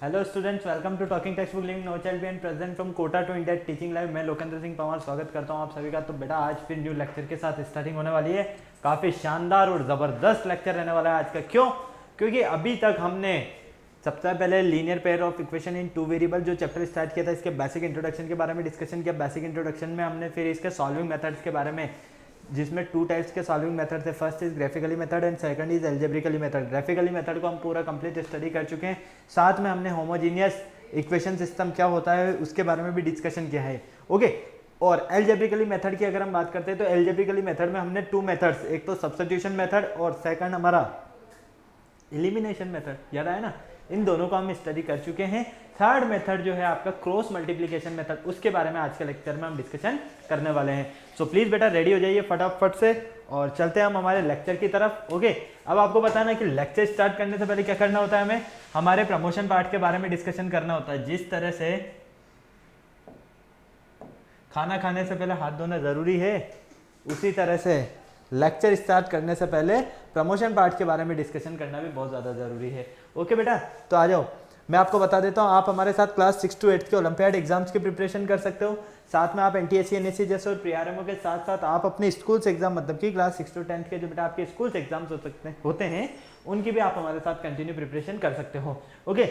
Hello students, welcome to talking text book link no child and present from Kota to India teaching live. मैं लोकेंद्र सिंह पंवार स्वागत करता हूं आप सभी का। तो बेटा आज फिर न्यू लेक्चर के साथ स्टार्टिंग होने वाली है। काफ़ी शानदार और ज़बरदस्त लेक्चर रहने वाला है आज का। क्यों? क्योंकि अभी तक हमने सबसे पहले linear pair of equation in two variable जो चैप्टर स्टार्ट किया था, इसके बेसिक इंट्रोडक्शन के बारे में डिस्कशन किया। बेसिक इंट्रोडक्शन में हमने फिर इसके सॉल्विंग मेथड्स के बारे में, जिसमें टू टाइप्स के सॉल्विंग मेथड थे। First is graphically method and second is algebraically method. Graphically method को हम पूरा कंप्लीट स्टडी कर चुके हैं। साथ में हमने होमोजीनियस इक्वेशन सिस्टम क्या होता है उसके बारे में भी डिस्कशन किया है। ओके, और एल्जेब्रिकली मेथड की अगर हम बात करते हैं तो एल्जेब्रिकली मेथड में हमने टू मेथड्स, एक तो सब्स्टिट्यूशन मेथड और सेकंड हमारा एलिमिनेशन मेथड, याद आया ना। इन दोनों को हम स्टडी कर चुके हैं। थर्ड मेथड जो है आपका क्रॉस मल्टीप्लिकेशन मेथड, उसके बारे में आज के लेक्चर में हम डिस्कशन करने वाले हैं। सो प्लीज बेटा रेडी हो जाइए फटाफट से और चलते हैं हम हमारे लेक्चर की तरफ। ओके, अब आपको बताना है कि लेक्चर स्टार्ट करने से पहले क्या करना होता है, हमें हमारे प्रमोशन पार्ट के बारे में डिस्कशन करना होता है। जिस तरह से खाना खाने से पहले हाथ धोना जरूरी है, उसी तरह से लेक्चर स्टार्ट करने से पहले प्रमोशन पार्ट के बारे में डिस्कशन करना भी बहुत ज़्यादा ज़रूरी है। ओके बेटा, तो आ जाओ, मैं आपको बता देता हूँ। आप हमारे साथ क्लास 6 to 8 के ओलंपियाड एग्जाम्स की प्रिपरेशन कर सकते हो। साथ में आप एनटीएससी एनएससी जैसे और प्रीआरएमओ के साथ साथ आप अपने स्कूल्स एग्जाम, मतलब कि क्लास 6 to 10 के जो बेटा आपके स्कूल्स एग्जाम्स होते हैं उनकी भी आप हमारे साथ कंटिन्यू प्रिपरेशन कर सकते हो। ओके,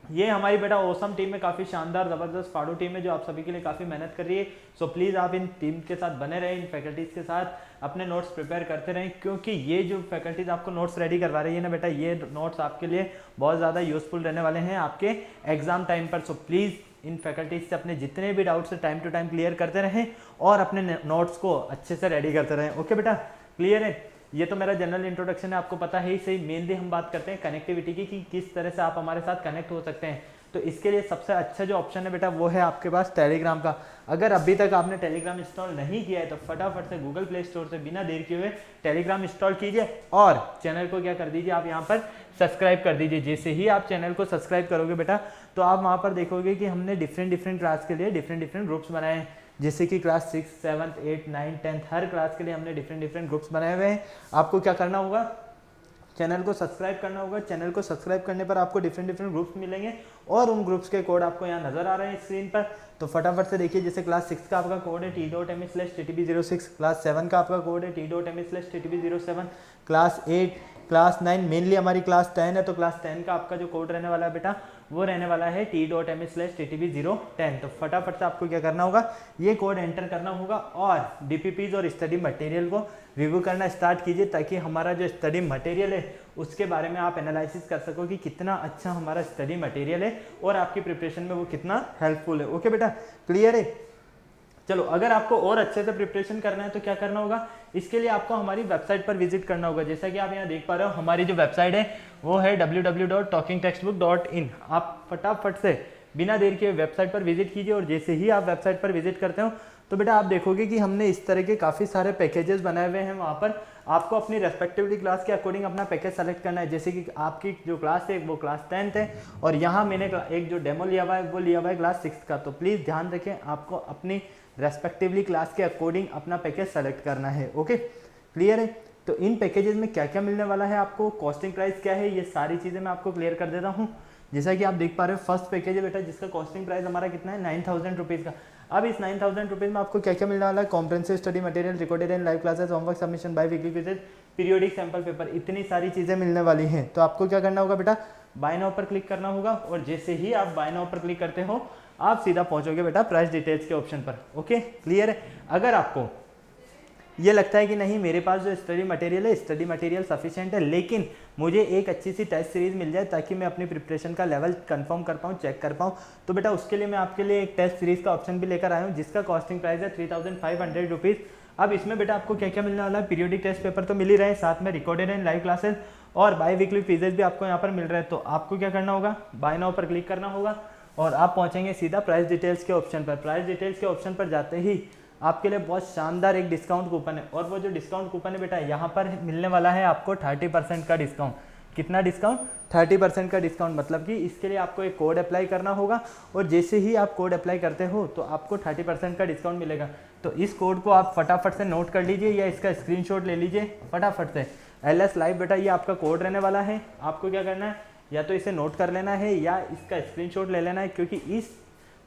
ये हमारी बेटा ओसम टीम में काफ़ी शानदार ज़बरदस्त फाड़ो टीम है जो आप सभी के लिए काफ़ी मेहनत कर रही है। सो प्लीज़ आप इन टीम के साथ बने रहें, इन फैकल्टीज़ के साथ अपने नोट्स प्रिपेयर करते रहें, क्योंकि ये जो फैकल्टीज़ आपको नोट्स रेडी करवा रही है ना बेटा, ये नोट्स आपके लिए बहुत ज़्यादा यूजफुल रहने वाले हैं आपके एग्जाम टाइम पर। सो प्लीज़ इन फैकल्टीज से अपने जितने भी डाउट्स है टाइम टू टाइम क्लियर करते रहें और अपने नोट्स को अच्छे से रेडी करते रहें। ओके बेटा, क्लियर है? ये तो मेरा जनरल इंट्रोडक्शन है, आपको पता है ही सही। मेनली हम बात करते हैं कनेक्टिविटी की कि किस तरह से आप हमारे साथ कनेक्ट हो सकते हैं। तो इसके लिए सबसे अच्छा जो ऑप्शन है बेटा वो है आपके पास टेलीग्राम का। अगर अभी तक आपने टेलीग्राम इंस्टॉल नहीं किया है तो फटाफट से गूगल प्ले स्टोर से बिना देर किए हुए टेलीग्राम इंस्टॉल कीजिए और चैनल को क्या कर दीजिए, आप यहाँ पर सब्सक्राइब कर दीजिए। जैसे ही आप चैनल को सब्सक्राइब करोगे बेटा तो आप वहाँ पर देखोगे कि हमने डिफरेंट क्लास के लिए डिफरेंट ग्रुप्स बनाए हैं। जैसे कि क्लास 6, 7, 8, 9, 10 हर क्लास के लिए हमने डिफरेंट ग्रुप्स बनाए हुए हैं। आपको क्या करना होगा, चैनल को सब्सक्राइब करना होगा। चैनल को सब्सक्राइब करने पर आपको डिफरेंट ग्रुप्स मिलेंगे और उन ग्रुप्स के कोड आपको यहाँ नजर आ रहे हैं स्क्रीन पर। तो फटाफट से देखिए, जैसे क्लास 6 का आपका कोड है t.me/ttb06, क्लास 7 का आपका कोड है t.me/ttb07, क्लास 8, क्लास 9, मेनली हमारी क्लास 10 है तो क्लास 10 का आपका जो कोड रहने वाला है बेटा वो रहने वाला है t.me/ttb010। तो फटाफट से आपको क्या करना होगा, ये कोड एंटर करना होगा और डीपीपीज और स्टडी मटेरियल को रिव्यू करना स्टार्ट कीजिए, ताकि हमारा जो स्टडी मटेरियल है उसके बारे में आप एनालिसिस कर सको कि कितना अच्छा हमारा स्टडी मटेरियल है और आपकी प्रिपरेशन में वो कितना हेल्पफुल है। ओके बेटा, क्लियर है? चलो, अगर आपको और अच्छे से प्रिपरेशन करना है तो क्या करना होगा, इसके लिए आपको हमारी वेबसाइट पर विजिट करना होगा। जैसा कि आप यहाँ देख पा रहे हो, हमारी जो वेबसाइट है वो है www.talkingtextbook.in। आप फटाफट से बिना देर के वेबसाइट पर विजिट कीजिए और जैसे ही आप वेबसाइट पर विजिट करते हो तो बेटा आप देखोगे कि हमने इस तरह के काफ़ी सारे पैकेजेस बनाए हुए हैं। वहाँ पर आपको अपनी रेस्पेक्टिवली क्लास के अकॉर्डिंग अपना पैकेज सेलेक्ट करना है। जैसे कि आपकी जो क्लास है वो क्लास 10 है और यहाँ मैंने एक जो डेमो लिया हुआ है वो लिया हुआ है क्लास 6 का। तो प्लीज़ ध्यान रखें, आपको अपनी रेस्पेक्टिवली क्लास के अकॉर्डिंग अपना पैकेज सेलेक्ट करना है। ओके, क्लियर है? तो इन पैकेजेस में क्या क्या मिलने वाला है आपको, कॉस्टिंग प्राइस क्या है, ये सारी चीज़ें मैं आपको क्लियर कर देता हूँ। जैसा कि आप देख पा रहे हो, फर्स्ट पैकेज है बेटा जिसका कॉस्टिंग प्राइस हमारा कितना है, 9000 रुपीज़ का। अब इस 9000 रुपीज़ में आपको क्या क्या मिलने वाला है, comprehensive study material, recorded and live classes, homework submission, biweekly quizzes, periodic sample paper, इतनी सारी चीज़ें मिलने वाली हैं। तो आपको क्या करना होगा बेटा, बाय नाउ पर क्लिक करना होगा और जैसे ही आप बाय नाउ पर क्लिक करते हो आप सीधा पहुंचोगे बेटा प्राइस डिटेल्स के ऑप्शन पर। ओके, क्लियर है? अगर आपको ये लगता है कि नहीं मेरे पास जो स्टडी मटेरियल सफिशिएंट है, लेकिन मुझे एक अच्छी सी टेस्ट सीरीज मिल जाए ताकि मैं अपनी प्रिपरेशन का लेवल कंफर्म कर पाऊँ, चेक कर पाऊँ, तो बेटा उसके लिए मैं आपके लिए एक टेस्ट सीरीज का ऑप्शन भी लेकर आया हूँ जिसका कॉस्टिंग प्राइस है 3500 रुपीज़। अब इसमें बेटा आपको क्या क्या मिलने वाला है, पीरियोडिक टेस्ट पेपर तो मिल ही रहे हैं, साथ में रिकॉर्डेड एंड लाइव क्लासेस और बाय वीकली क्विजेज भी आपको यहाँ पर मिल रहे हैं। तो आपको क्या करना होगा, बाय नाउ पर क्लिक करना होगा और आप पहुँचेंगे सीधा प्राइस डिटेल्स के ऑप्शन पर। प्राइस डिटेल्स के ऑप्शन पर जाते ही आपके लिए बहुत शानदार एक डिस्काउंट कूपन है और वो जो डिस्काउंट कूपन है बेटा यहाँ पर मिलने वाला है आपको 30% का डिस्काउंट। कितना डिस्काउंट, 30% का डिस्काउंट। मतलब कि इसके लिए आपको एक कोड अप्लाई करना होगा और जैसे ही आप कोड अप्लाई करते हो तो आपको 30% का डिस्काउंट मिलेगा। तो इस कोड को आप फटाफट से नोट कर लीजिए या इसका स्क्रीनशॉट ले लीजिए फटाफट से। LS लाइव बेटा ये आपका कोड रहने वाला है। आपको क्या करना है, या तो इसे नोट कर लेना है या इसका स्क्रीनशॉट ले लेना है, क्योंकि इस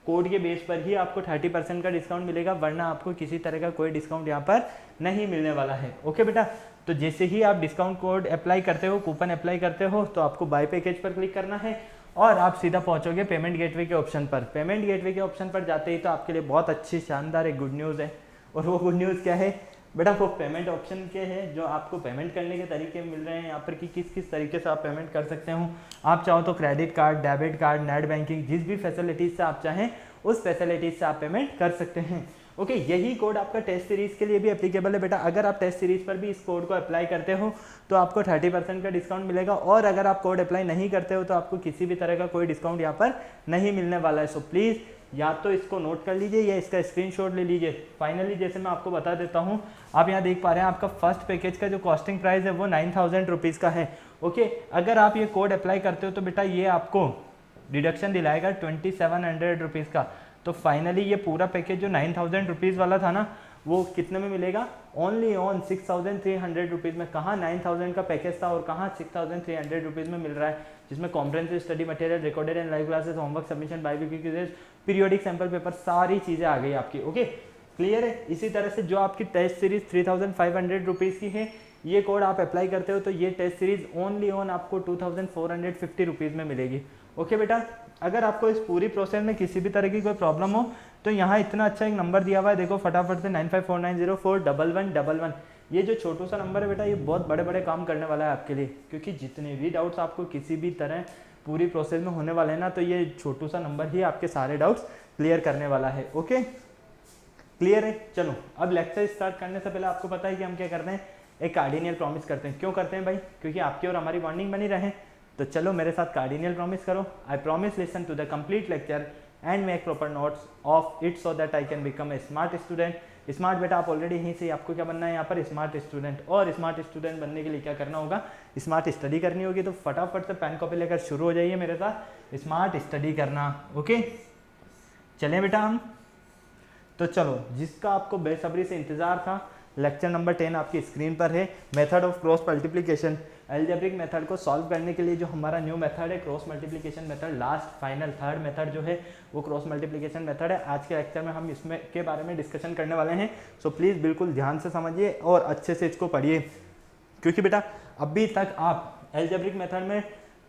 कोड के बेस पर ही आपको 30% का डिस्काउंट मिलेगा, वरना आपको किसी तरह का कोई डिस्काउंट यहाँ पर नहीं मिलने वाला है। ओके बेटा, तो जैसे ही आप डिस्काउंट कोड अप्लाई करते हो, कूपन अप्लाई करते हो, तो आपको बाय पैकेज पर क्लिक करना है और आप सीधा पहुंचोगे पेमेंट गेटवे के ऑप्शन पर। पेमेंट गेटवे के ऑप्शन पर जाते ही तो आपके लिए बहुत अच्छी शानदार एक गुड न्यूज़ है। और वो गुड न्यूज़ क्या है बेटा, वो पेमेंट ऑप्शन के है जो आपको पेमेंट करने के तरीके मिल रहे हैं यहाँ पर कि किस किस तरीके से आप पेमेंट कर सकते हो। आप चाहो तो credit card, debit card, net banking, जिस भी फैसिलिटीज़ से आप चाहें उस फैसिलिटीज़ से आप पेमेंट कर सकते हैं। ओके, यही कोड आपका टेस्ट सीरीज़ के लिए भी एप्लीकेबल है बेटा। अगर आप टेस्ट सीरीज़ पर भी इस कोड को अप्लाई करते हो तो आपको 30% का डिस्काउंट मिलेगा, और अगर आप कोड अप्लाई नहीं करते हो तो आपको किसी भी तरह का कोई डिस्काउंट यहाँ पर नहीं मिलने वाला है। सो प्लीज़ या तो इसको नोट कर लीजिए या इसका स्क्रीनशॉट ले लीजिए। फाइनली जैसे मैं आपको बता देता हूँ, आप यहाँ देख पा रहे हैं आपका फर्स्ट पैकेज का जो कॉस्टिंग प्राइस है वो 9000 रुपीज़ का है। ओके, अगर आप ये कोड अप्लाई करते हो तो बेटा ये आपको डिडक्शन दिलाएगा 2700 रुपीज़ का। तो फाइनली ये पूरा पैकेज जो 9000 रुपीज़ वाला था ना, वो कितने में मिलेगा? ओनली ऑन 6300 रुपीज़ में। कहाँ 9000 का पैकेज था और कहाँ 6300 रुपीज़ में मिल रहा है, जिसमें comprehensive study material, recorded and live classes, homework submission, biweekly quizzes, periodic sample paper, सारी चीज़ें आ गई आपकी। ओके, क्लियर है। इसी तरह से जो आपकी टेस्ट सीरीज 3500 रुपीज़ की है, ये कोड आप अप्लाई करते हो तो ये टेस्ट सीरीज ओनली ऑन आपको 2450 रुपीज़ में मिलेगी। ओके बेटा, अगर आपको इस पूरी प्रोसेस में किसी भी तरह की कोई प्रॉब्लम हो तो यहाँ इतना अच्छा एक नंबर दिया हुआ है, देखो फटाफट से 9549041111। ये जो छोटू सा नंबर है बेटा, ये बहुत बड़े बड़े काम करने वाला है आपके लिए, क्योंकि जितने भी डाउट्स आपको किसी भी तरह पूरी प्रोसेस में होने वाले हैं ना, तो ये छोटू सा नंबर ही आपके सारे डाउट्स क्लियर करने वाला है। ओके, क्लियर है। चलो अब लेक्चर स्टार्ट करने से पहले आपको पता है कि हम क्या करते हैं, एक कार्डिनियल प्रॉमिस करते हैं। क्यों करते हैं भाई? क्योंकि आपकी और हमारी बॉन्डिंग बनी रहे। तो चलो मेरे साथ कार्डिनियल प्रॉमिस करो। I promise listen to the complete lecture and make proper notes of it so that I can become a smart student. Smart बेटा आप ऑलरेडी यहीं से, आपको क्या बनना है यहाँ पर? Smart student. और स्मार्ट स्टूडेंट बनने के लिए क्या करना होगा? स्मार्ट स्टडी करनी होगी। तो फटाफट से पेन कॉपी लेकर शुरू हो जाइए मेरे साथ स्मार्ट स्टडी करना। ओके, चलें बेटा हम। तो चलो, जिसका आपको बेसब्री से इंतजार था, लेक्चर नंबर 10 आपकी स्क्रीन पर है। Method of cross multiplication, algebraic method को सॉल्व करने के लिए जो हमारा न्यू मेथड है cross multiplication method, last final third method जो है वो क्रॉस मल्टीप्लिकेशन मेथड है। आज के लेक्चर में हम इसमें के बारे में डिस्कशन करने वाले हैं। सो प्लीज़ बिल्कुल ध्यान से समझिए और अच्छे से इसको पढ़िए, क्योंकि बेटा अभी तक आप एल्जेब्रिक मेथड में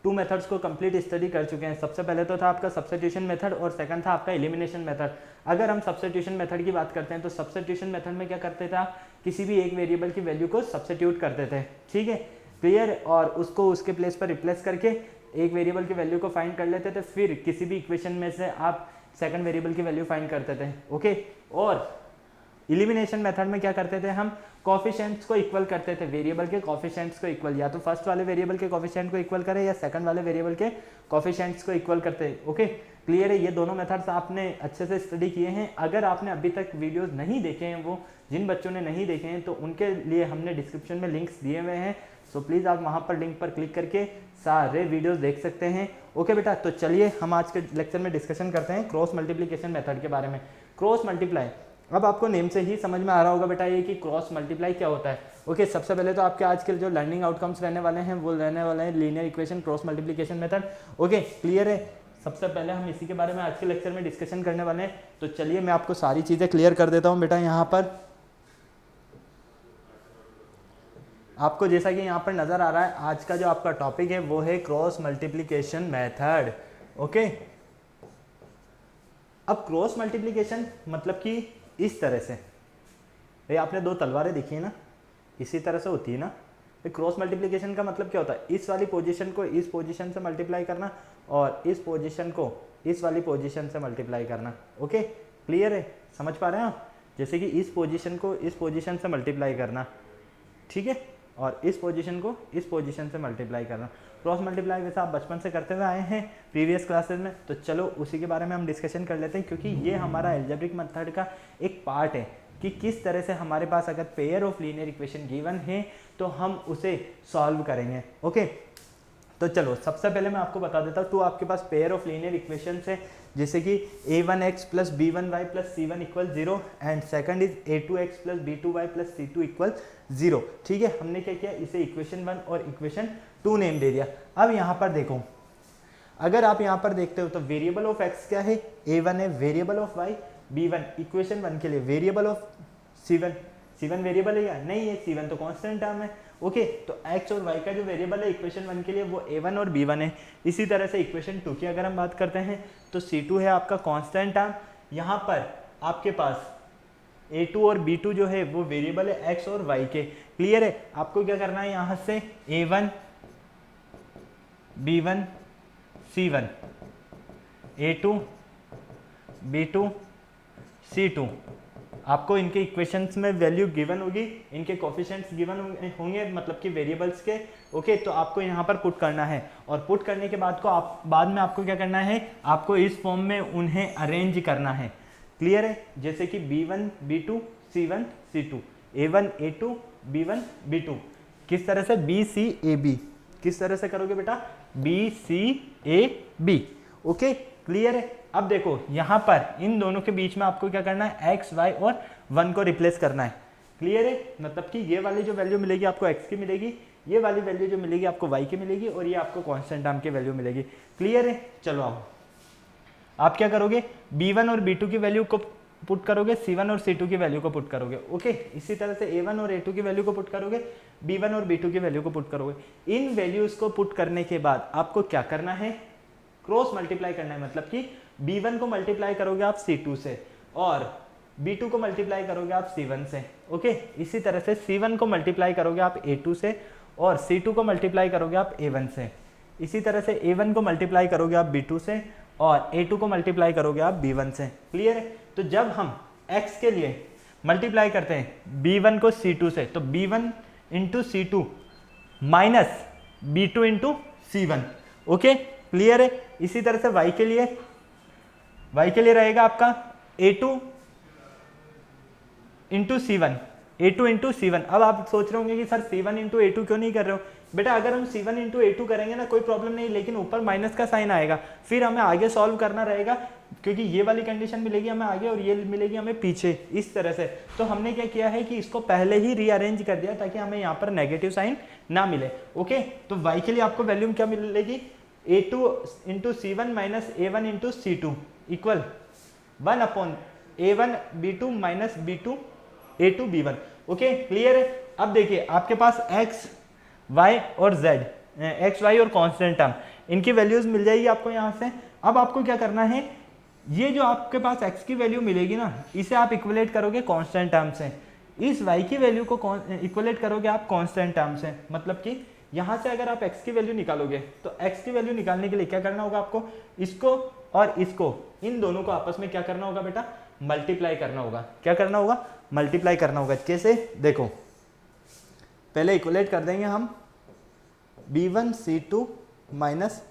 2 मेथड्स को कंप्लीट स्टडी कर चुके हैं। सबसे पहले तो था आपका सब्स्टिट्यूशन मेथड और सेकंड था आपका एलिमिनेशन मेथड। अगर हम सब्स्टिट्यूशन मेथड की बात करते हैं तो सब्स्टिट्यूशन मेथड में क्या करते थे आप? किसी भी एक वेरिएबल की वैल्यू को सब्स्टिट्यूट करते थे, ठीक है, क्लियर, और उसको उसके प्लेस पर रिप्लेस करके एक वेरिएबल की वैल्यू को फाइंड कर लेते थे। फिर किसी भी इक्वेशन में से आप सेकंड वेरिएबल की वैल्यू फाइंड करते थे। ओके, और एलिमिनेशन मेथड में क्या करते थे हम? कोफिशिएंट्स को इक्वल करते थे, वेरिएबल के कोफिशिएंट्स को इक्वल, या तो फर्स्ट वाले वेरिएबल के कोफिशिएंट को इक्वल करें या सेकंड वाले वेरिएबल के कोफिशिएंट्स को इक्वल करते हैं। ओके, क्लियर है। ये दोनों मेथड्स आपने अच्छे से स्टडी किए हैं। अगर आपने अभी तक वीडियोस नहीं देखे हैं, वो जिन बच्चों ने नहीं देखे हैं, तो उनके लिए हमने डिस्क्रिप्शन में लिंक्स दिए हुए हैं। सो प्लीज़ आप वहाँ पर लिंक पर क्लिक करके सारे वीडियोस देख सकते हैं। ओके बेटा, तो चलिए हम आज के लेक्चर में डिस्कशन करते हैं क्रॉस मल्टीप्लिकेशन मेथड के बारे में। क्रॉस मल्टीप्लाई, अब आपको नेम से ही समझ में आ रहा होगा बेटा ये कि क्रॉस मल्टीप्लाई क्या होता है। ओके, सबसे पहले तो आपके आज के जो लर्निंग आउटकम्स रहने वाले हैं वो रहने वाले हैं linear equation, cross multiplication method. Okay, clear है। सबसे पहले हम इसी के बारे में आज के लेक्चर में डिस्कशन करने वाले हैं। तो चलिए मैं आपको सारी चीज़ें क्लियर कर देता हूँ बेटा। यहाँ पर आपको जैसा कि यहाँ पर नज़र आ रहा है, आज का जो आपका टॉपिक है वो है क्रॉस मल्टीप्लिकेशन मेथड। ओके, अब क्रॉस मल्टीप्लिकेशन मतलब कि इस तरह से, ये आपने 2 तलवारें देखी है ना, इसी तरह से होती है ना। क्रॉस मल्टीप्लिकेशन का मतलब क्या होता है? इस वाली पोजीशन को इस पोजीशन से मल्टीप्लाई करना और इस पोजीशन को इस वाली पोजीशन से मल्टीप्लाई करना। ओके, क्लियर है, समझ पा रहे हैं आप? जैसे कि इस पोजीशन को इस पोजीशन से मल्टीप्लाई करना, ठीक है, और इस पोजीशन को इस पोजीशन से मल्टीप्लाई करना। क्रॉस मल्टीप्लाई वैसे आप बचपन से करते हुए आए हैं प्रीवियस क्लासेस में। तो चलो उसी के बारे में हम डिस्कशन कर लेते हैं, क्योंकि ये हमारा एल्जेब्रिक मेथड का एक पार्ट है कि किस तरह से हमारे पास अगर pair of linear equation given है तो हम उसे सॉल्व करेंगे। ओके, तो चलो सबसे पहले मैं आपको बता देता हूँ, तो आपके पास पेयर ऑफ लीनियर इक्वेशन है, जैसे कि a1x plus b1y plus c1 equal 0 and second is a2x plus b2y plus c2 equal 0। ठीक है, हमने क्या किया, इसे इक्वेशन 1 और इक्वेशन 2 नेम दे दिया। अब यहाँ पर देखो, अगर आप यहाँ पर देखते हो तो वेरिएबल ऑफ एक्स क्या है, a1 है, variable of y b1, equation 1 के लिए variable of c1, c1 variable है या नहीं है, c1 तो कांस्टेंट टर्म है। ओके, तो x और y का जो वेरिएबल है इक्वेशन 1 के लिए वो a1 और b1 है। इसी तरह से इक्वेशन 2 की अगर हम बात करते हैं तो c2 है आपका कांस्टेंट टर्म, यहाँ पर आपके पास a2 और b2 जो है वो वेरिएबल है x और y के। क्लियर है, आपको क्या करना है यहाँ से a1 b1 c1 a2 b2 c2, आपको इनके इक्वेशंस में वैल्यू गिवन होगी, इनके कोफिशिएंट्स गिवन होंगे मतलब कि वेरिएबल्स के। ओके, तो आपको यहाँ पर पुट करना है और पुट करने के बाद में आपको क्या करना है, आपको इस फॉर्म में उन्हें अरेंज करना है। क्लियर है, जैसे कि b1 b2 c1 c2 a1 a2 b1 b2, किस तरह से b c a b, किस तरह से करोगे बेटा b c a b। Okay, clear है। अब देखो यहाँ पर इन दोनों के बीच में आपको क्या करना है, x y और 1 को रिप्लेस करना है। क्लियर है, मतलब कि ये वाली जो वैल्यू मिलेगी आपको x की मिलेगी, ये वाली वैल्यू जो मिलेगी आपको y की मिलेगी और ये आपको कांस्टेंट टर्म की वैल्यू मिलेगी। क्लियर है, चलो आओ आप क्या करोगे, b1 और b2 की वैल्यू को पुट करोगे, c1 और c2 की वैल्यू को पुट करोगे। ओके, इसी तरह से a1 और a2 की वैल्यू को पुट करोगे, b1 और b2 की वैल्यू को पुट करोगे। इन वैल्यूज को पुट करने के बाद आपको क्या करना है, क्रॉस मल्टीप्लाई करना है, मतलब कि b1 को मल्टीप्लाई करोगे आप c2 से और b2 को मल्टीप्लाई करोगे आप c1 से। ओके, इसी तरह से c1 को मल्टीप्लाई करोगे आप a2 से और c2 को मल्टीप्लाई करोगे आप a1 से। इसी तरह से a1 को मल्टीप्लाई करोगे आप b2 से और a2 को मल्टीप्लाई करोगे आप b1 से। क्लियर है, तो जब हम x के लिए मल्टीप्लाई करते हैं b1 को c2 से, तो b1 into c2 minus b2 into c1। Okay, clear है। इसी तरह से y के लिए रहेगा आपका a2 into c1, a2 into c1। अब आप सोच रहे होंगे कि सर c1 इंटू a2 क्यों नहीं कर रहे हो, बेटा अगर हम c1 इंटू a2 करेंगे ना कोई प्रॉब्लम नहीं, लेकिन ऊपर माइनस का साइन आएगा, फिर हमें आगे सॉल्व करना रहेगा क्योंकि ये वाली कंडीशन मिलेगी हमें आगे और ये मिलेगी हमें पीछे, इस तरह से। तो हमने क्या किया है कि इसको पहले ही रीअरेंज कर दिया ताकि हमें यहाँ पर नेगेटिव साइन ना मिले। ओके, तो y के लिए आपको वैल्यू क्या मिलेगी, a2 into c1 minus a1 into c2 equal 1 upon a1 b2 minus b2 a2 b1। Okay, clear है। अब देखिए आपके पास x y और z, x y और कांस्टेंट टर्म, इनकी वैल्यूज मिल जाएगी आपको यहाँ से। अब आपको क्या करना है, ये जो आपके पास x की वैल्यू मिलेगी ना, इसे आप इक्वलेट करोगे कांस्टेंट टर्म से, इस y की वैल्यू को इक्वलेट करोगे आप कांस्टेंट टर्म से। मतलब कि यहाँ से अगर आप x की वैल्यू निकालोगे तो x की वैल्यू निकालने के लिए क्या करना होगा आपको, इसको और इसको, इन दोनों को आपस में क्या करना होगा बेटा, मल्टीप्लाई करना होगा। क्या करना होगा, मल्टीप्लाई करना होगा। कैसे, देखो पहले इक्वलेट कर देंगे हम b1 c2 minus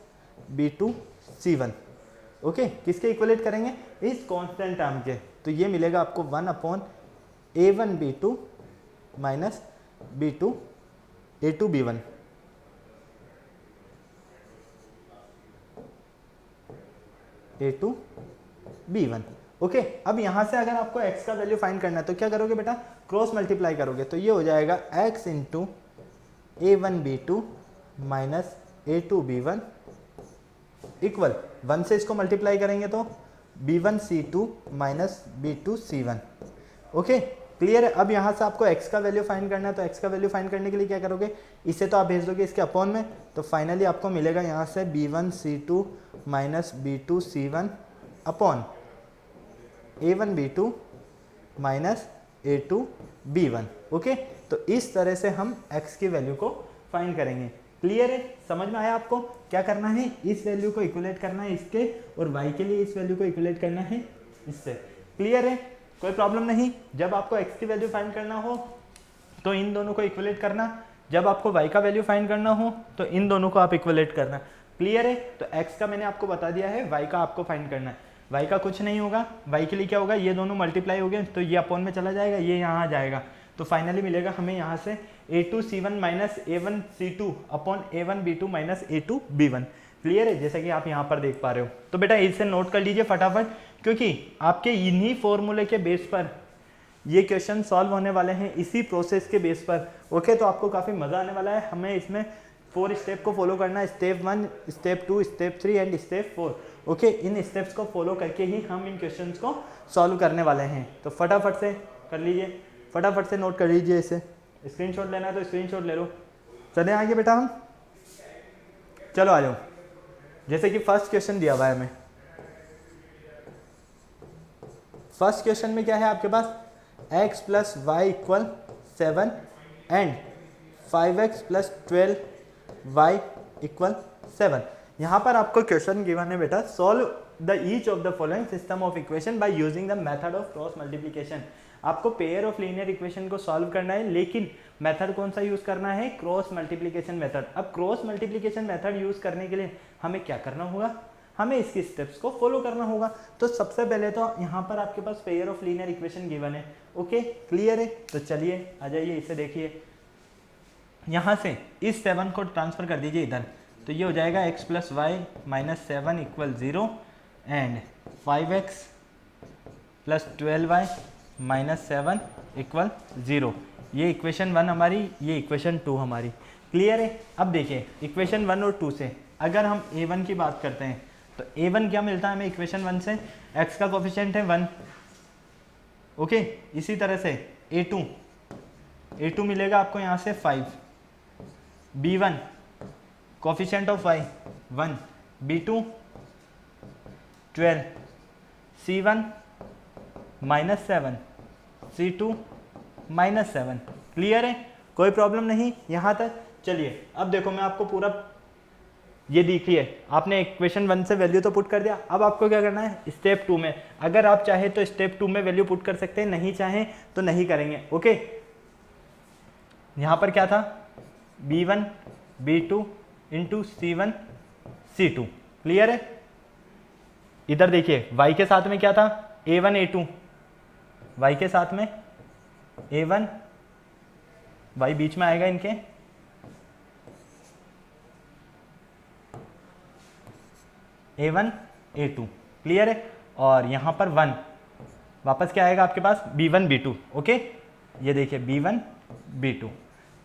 b2 c1। Okay, किसके इक्वलेट करेंगे, इस कांस्टेंट टर्म के। तो ये मिलेगा आपको 1 upon a1 b2 minus b2 a2 b1। a2 b1। Okay, अब यहाँ से अगर आपको x का वैल्यू फाइंड करना है तो क्या करोगे बेटा, क्रॉस मल्टीप्लाई करोगे, तो ये हो जाएगा x into a1 b2 minus a2 b1 equal 1 से इसको मल्टीप्लाई करेंगे तो b1 c2 minus b2 c1। Okay, clear है। अब यहाँ से आपको x का वैल्यू फाइंड करना है, तो x का वैल्यू फाइंड करने के लिए क्या करोगे, इसे तो आप भेज दोगे इसके अपॉन में, तो फाइनली आपको मिलेगा यहाँ से b1 c2 minus b2 c1 upon a1 b2 minus a2 b1। Okay, तो इस तरह से हम x की वैल्यू को फाइंड करेंगे। क्लियर है, समझ में आया आपको, क्या करना है, इस वैल्यू को इक्वलेट करना है इसके और y के लिए इस वैल्यू को इक्वलेट करना है इससे। क्लियर है, कोई प्रॉब्लम नहीं। जब आपको x की वैल्यू फाइंड करना हो तो इन दोनों को इक्वलेट करना, जब आपको y का वैल्यू फाइंड करना हो तो इन दोनों को आप इक्वलेट करना। क्लियर है, तो x का मैंने आपको बता दिया है, y का आपको फाइंड करना है। y का कुछ नहीं होगा, y के लिए क्या होगा, ये दोनों मल्टीप्लाई हो गए तो ये अपॉन में चला जाएगा, ये यहाँ आ जाएगा, तो फाइनली मिलेगा हमें यहाँ से a2 c1 minus a1 c2 upon a1 b2 minus a2 b1। Clear है, जैसा कि आप यहाँ पर देख पा रहे हो। तो बेटा इसे नोट कर लीजिए फटाफट, क्योंकि आपके इन्हीं फॉर्मूले के बेस पर ये क्वेश्चन सॉल्व होने वाले हैं, इसी प्रोसेस के बेस पर। ओके, तो आपको काफ़ी मज़ा आने वाला है। हमें इसमें 4 स्टेप को फॉलो करना है, step 1, step 2, step 3 and step 4। Okay, in steps को फॉलो करके ही हम इन क्वेश्चंस को सॉल्व करने वाले हैं। तो फटाफट से कर लीजिए, फटाफट से नोट कर लीजिए, इसे स्क्रीनशॉट लेना है तो स्क्रीनशॉट ले लो। चले आगे बेटा हम, चलो आ जाओ। जैसे कि फर्स्ट क्वेश्चन दिया हुआ है हमें, फर्स्ट क्वेश्चन में क्या है आपके पास, x plus y equal 7 and 5x plus 12y equal 7। यहाँ पर आपको क्वेश्चन गिवन है बेटा, solve the each of the following system of equation by using the method of cross multiplication. आपको पेयर ऑफ लीनियर इक्वेशन को solve करना है, लेकिन मेथड कौन सा यूज करना है, क्रॉस मल्टीप्लिकेशन मेथड। अब क्रॉस मल्टीप्लिकेशन मेथड यूज करने के लिए हमें क्या करना होगा, हमें इसकी स्टेप्स को फॉलो करना होगा। तो सबसे पहले तो यहाँ पर आपके पास pair of linear equation given है। ओके, क्लियर है? तो चलिए आ जाइए, इसे देखिए। यहाँ से इस 7 को ट्रांसफर कर दीजिए इधर, तो ये हो जाएगा x plus y minus 7 equal 0 and 5x plus 12y minus 7 equal 0। ये इक्वेशन 1 हमारी, ये इक्वेशन 2 हमारी। क्लियर है? अब देखिए इक्वेशन 1 और 2 से अगर हम a1 की बात करते हैं तो a1 क्या मिलता है हमें इक्वेशन 1 से, x का कोफिशिएंट है 1। ओके, इसी तरह से a2 मिलेगा आपको यहाँ से 5, b1 coefficient of y 1, b2 12, c1 minus 7, c2 minus 7। Clear है? कोई प्रॉब्लम नहीं यहाँ तक? चलिए अब देखो, मैं आपको पूरा ये देखिए, आपने इक्वेशन 1 से वैल्यू तो पुट कर दिया। अब आपको क्या करना है, स्टेप 2 में अगर आप चाहे तो स्टेप 2 में वैल्यू पुट कर सकते हैं, नहीं चाहे तो नहीं करेंगे। ओके, यहाँ पर क्या था, b1 b2 into c1 c2। Clear है? इधर देखिए y के साथ में क्या था, a1 a2, y के साथ में a1, y बीच में आएगा इनके, a1 a2। क्लियर है? और यहाँ पर 1 वापस क्या आएगा आपके पास, b1 b2। ओके, ये देखिए b1 b2।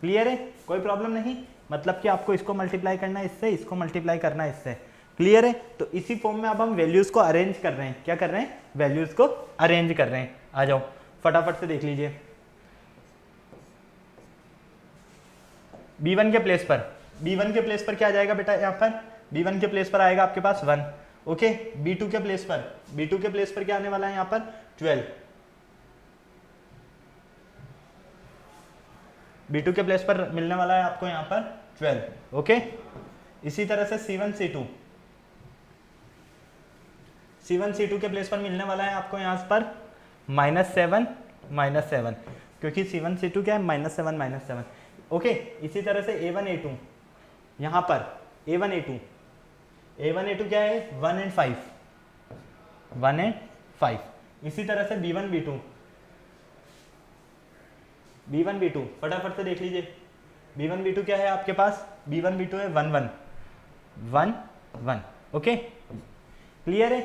क्लियर है? कोई प्रॉब्लम नहीं, मतलब कि आपको इसको मल्टीप्लाई करना है इससे, इसको मल्टीप्लाई करना है इससे। क्लियर है? तो इसी फॉर्म में अब हम वैल्यूज को अरेंज कर रहे हैं। क्या कर रहे हैं, वैल्यूज को अरेंज कर रहे हैं। आ जाओ फटाफट से देख लीजिए। b1 के प्लेस पर, b1 के प्लेस पर क्या आ जाएगा बेटा, यहाँ पर b1 के प्लेस पर आएगा आपके पास 1। ओके, b2 के प्लेस पर, b2 के प्लेस पर क्या आने वाला है यहाँ पर 12, b2 के प्लेस पर मिलने वाला है आपको यहाँ पर 12। ओके, इसी तरह से c1 c2 के प्लेस पर मिलने वाला है आपको यहाँ पर -7 क्योंकि c1 c2 क्या है, -7। ओके, इसी तरह से a1 a2, यहाँ पर a1 a2 क्या है, 1 एंड 5। इसी तरह से b1 b2 फटाफट से देख लीजिए। b1 b2 क्या है आपके पास, b1 b2 है 1 1। ओके, क्लियर है?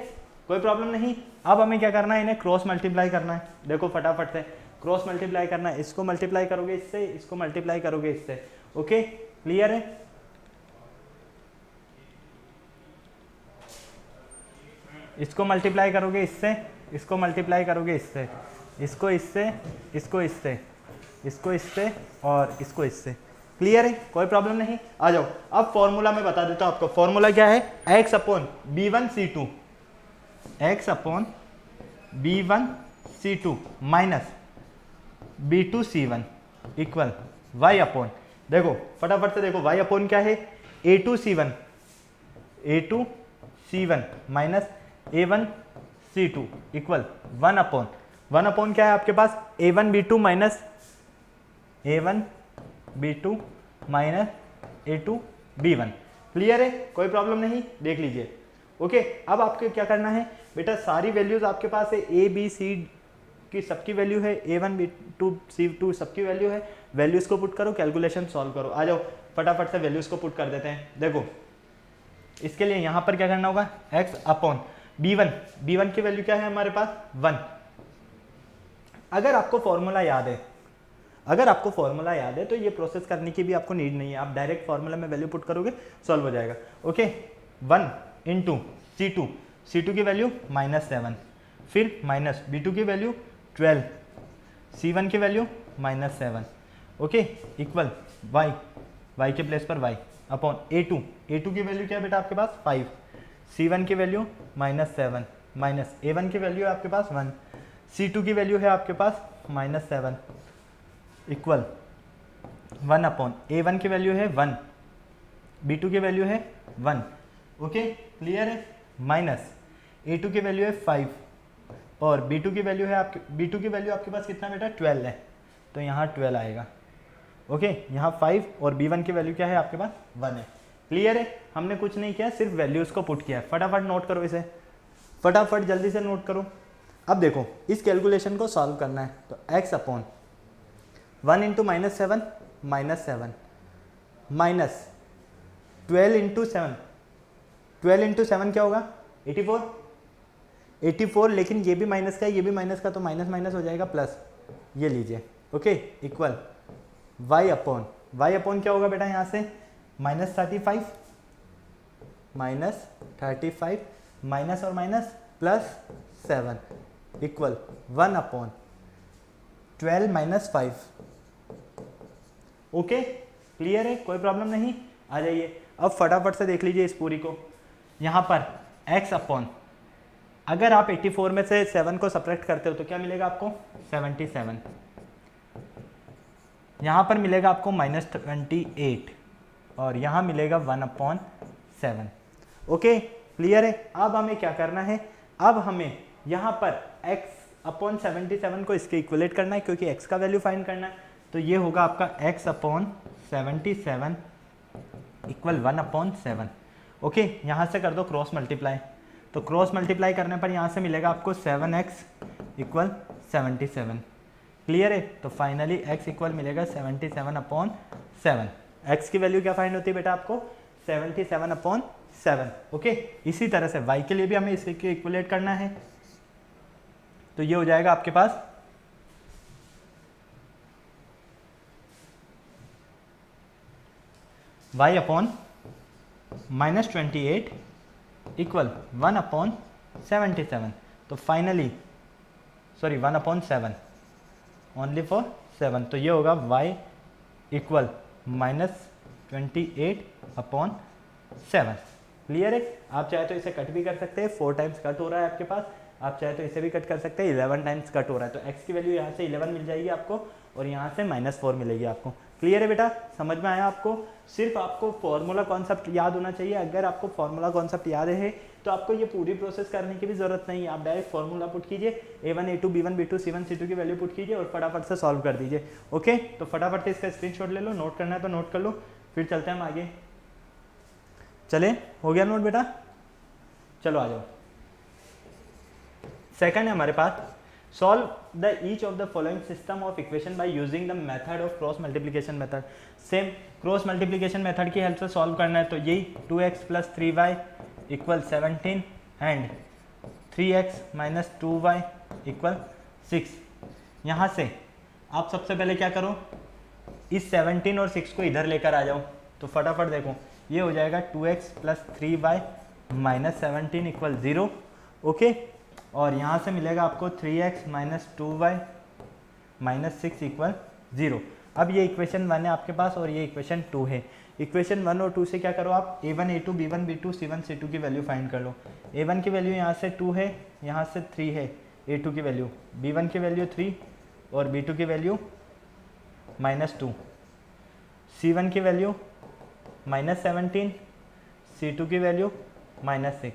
कोई प्रॉब्लम नहीं। अब हमें क्या करना है, इन्हें क्रॉस मल्टीप्लाई करना है। देखो फटाफट से क्रॉस मल्टीप्लाई करना है, इसको मल्टीप्लाई करोगे इससे, इसको मल्टीप्लाई करोगे इससे। ओके, क्लियर है? इसको मल्टीप्लाई करोगे इससे, इसको मल्टीप्लाई करोगे इससे, इसको इससे, इसको इससे, इसको इससे और इसको इससे। क्लियर है? कोई प्रॉब्लम नहीं। आ जाओ, अब फॉर्मूला में बता देता हूं आपको। फॉर्मूला क्या है, x upon b1 c2, x upon b1 c2 minus b2 c1 equal y upon, देखो फटाफट से देखो y अपॉन क्या है, a2 c1 minus a1 c2 equal 1 upon क्या है आपके पास, a1 b2 minus a2 b1। Clear है? कोई प्रॉब्लम नहीं, देख लीजिए। ओके, अब आपको क्या करना है बेटा, सारी वैल्यूज आपके पास है, a b c की सबकी वैल्यू है, a1 b2 c2 सबकी वैल्यू है। वैल्यूज को पुट करो, कैलकुलेशन सॉल्व करो। आ जाओ फटाफट से वैल्यूज को पुट कर देते हैं। देखो इसके लिए यहाँ पर क्या करना होगा, x अपॉन b1 की वैल्यू क्या है हमारे पास 1। अगर आपको फॉर्मूला याद है, अगर आपको फॉर्मूला याद है तो ये प्रोसेस करने की भी आपको नीड नहीं है, आप डायरेक्ट फॉर्मूला में वैल्यू पुट करोगे, सॉल्व हो जाएगा। ओके, 1 इंटू C2 की वैल्यू -7, फिर माइनस B2 की वैल्यू 12, C1 की वैल्यू -7, ओके, इक्वल y के प्लेस पर y अपॉन A2 की वैल्यू क्या है बेटा आपके पास 5, C1 की वैल्यू -7 माइनस A1 की वैल्यू है आपके पास 1, C2 की वैल्यू है आपके पास -7 इक्वल 1 अपॉन A1 की वैल्यू है 1, B2 की वैल्यू है 1, ओके क्लियर है, माइनस A2 की वैल्यू है 5 और B2 की वैल्यू है B2 की वैल्यू आपके पास कितना बेटा 12 है, तो यहाँ 12 आएगा, ओके यहाँ 5 और B1 की वैल्यू क्या है आपके पास 1 है। क्लियर है, हमने कुछ नहीं किया, सिर्फ वैल्यूज़ को पुट किया है। फटाफट नोट करो इसे, फटाफट जल्दी से नोट करो। अब देखो इस कैलकुलेशन को सॉल्व करना है, तो x upon 1 into -7 -7 minus 12 into 7, 12 into 7 क्या होगा 84, लेकिन ये भी माइनस का है ये भी माइनस का, तो माइनस माइनस हो जाएगा प्लस, ये लीजिए, ओके इक्वल y अपॉन क्या होगा बेटा यहाँ से -35 माइनस और minus plus 7 equal 1 upon 12 - 5, okay clear है, कोई प्रॉब्लम नहीं। आ जाइए अब फटाफट से देख लीजिए इस पूरी को, यहाँ पर x अपॉन, अगर आप 84 में से 7 को सब्ट्रैक्ट करते हो तो क्या मिलेगा आपको 77, यहाँ पर मिलेगा आपको -28 और यहाँ मिलेगा 1/7, ओके क्लियर है। अब हमें क्या करना है, अब हमें यहाँ पर x अपॉन 77 को इसके इक्वलेट करना है, क्योंकि x का वैल्यू फाइंड करना है, तो ये होगा आपका x अपॉन 77 इक्वल 1/7, ओके यहाँ से कर दो क्रॉस मल्टीप्लाई, तो क्रॉस मल्टीप्लाई करने पर यहाँ से मिलेगा आपको 7x इक्वल 77, क्लियर है। तो फाइनली x इक्वल मिलेगा 77/7, x की वैल्यू क्या फाइंड होती है बेटा आपको 77/7, ओके। इसी तरह से y के लिए भी हमें इसके इक्वलेट करना है, तो ये हो जाएगा आपके पास y अपॉन -28 इक्वल 1/77, तो फाइनली 1/7 ओनली फॉर 7, तो ये होगा y इक्वल -28/7, क्लियर है। आप चाहे तो इसे कट भी कर सकते हैं, 4 टाइम्स कट हो रहा है आपके पास, आप चाहे तो इसे भी कट कर सकते हैं, 11 टाइम्स कट हो रहा है, तो x की वैल्यू यहाँ से 11 मिल जाएगी आपको और यहाँ से -4 मिलेगी आपको। क्लियर है बेटा, समझ में आया आपको। सिर्फ आपको फॉर्मूला कॉन्सेप्ट याद होना चाहिए, अगर आपको फॉर्मूला कॉन्सेप्ट याद है तो आपको ये पूरी प्रोसेस करने की भी जरूरत नहीं है, आप डायरेक्ट फॉर्मूला पुट कीजिए, A1 A2 B1 B2 C1 C2 की वैल्यू पुट कीजिए और फटाफट से सॉल्व कर दीजिए, ओके। तो फटाफट से इसका स्क्रीनशॉट ले लो, नोट करना है तो नोट कर लो, फिर चलते हैं हम आगे। चले, हो गया नोट बेटा, चलो आ जाओ। सेकंड है हमारे पास, solve the each of the following system of equation by using the method of cross multiplication method। Same cross multiplication method की हेल्प से सॉल्व करना है, तो यही 2x + 3y equal 17 and 3x - 2y equal 6। यहाँ से आप सबसे पहले क्या करो, इस 17 और 6 को इधर लेकर आ जाओ, तो फटाफट देखो ये हो जाएगा 2x + 3y - 17 इक्वल 0, ओके। और यहाँ से मिलेगा आपको 3x - 2y - 6 इक्वल 0। अब ये इक्वेशन 1 है आपके पास और ये इक्वेशन 2 है। इक्वेशन 1 और 2 से क्या करो आप, A1 A2 B1 B2 C1 C2 की वैल्यू फाइंड कर लो। A1 की वैल्यू यहाँ से 2 है, यहाँ से 3 है, A2 की वैल्यू, B1 की वैल्यू 3 और B2 की वैल्यू -2, C1 की वैल्यू -17, C2 की वैल्यू -6,